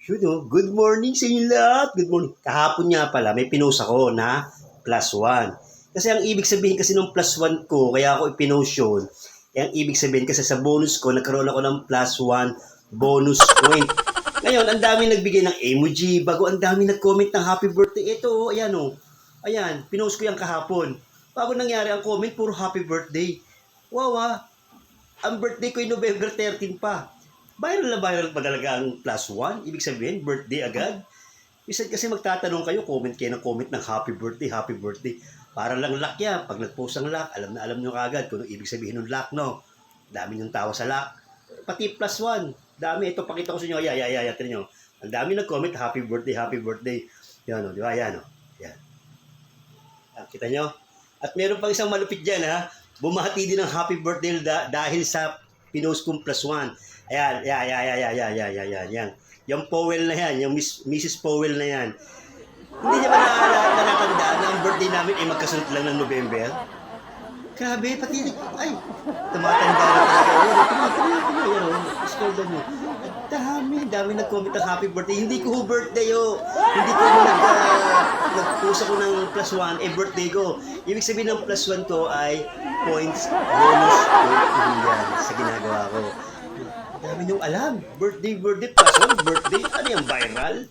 Good morning sa inyo lahat. Good morning. Kahapon nga pala, may pinost ako na +1. Kasi ang ibig sabihin kasi ng +1 ko, kaya ako ipinost yun. Ang ibig sabihin kasi sa bonus ko, nagkaroon ako ng +1 bonus point. Ngayon, ang dami nagbigay ng emoji, bago ang dami nag-comment ng happy birthday. Ito, ayan o. Ayan, pinost ko yan kahapon. Bago nangyari ang comment, puro happy birthday. Wow ang birthday ko ay November 13 pa. Viral pa talaga ang +1. Ibig sabihin, birthday agad. Minsan kasi magtatanong kayo, comment kayo ng comment ng happy birthday, happy birthday. Para lang luck yan. Pag nag-post ang luck, alam na alam nyo kagad kung ano ibig sabihin ng luck, no? Dami yung tawa sa luck. Pati +1. Dami. Ito, pakita ko sa inyo. Tignan nyo. Ang dami nag-comment, happy birthday, happy birthday. Yan, di ba? Yan, Yan. Kita nyo? At meron pang isang malupit dyan, ha? Bumati din ng happy birthday dahil sa pinost kong +1. Ayan. Yung Powell na yan, yung Mrs. Powell na yan. Hindi niya ba nakatandaan na ang birthday namin ay magkasunod lang ng November? Grabe, pati ay, tumatanda na talaga. Tumatanda mo. Dami nag-comment ng happy birthday. Hindi ko birthday Hindi ko nag-post ako ng +1, birthday ko. Ibig sabihin ng +1 ko ay points, bonus, yan sa ginagawa ko. Dami niyong alam. Birthday, +1, birthday. Ano yung viral?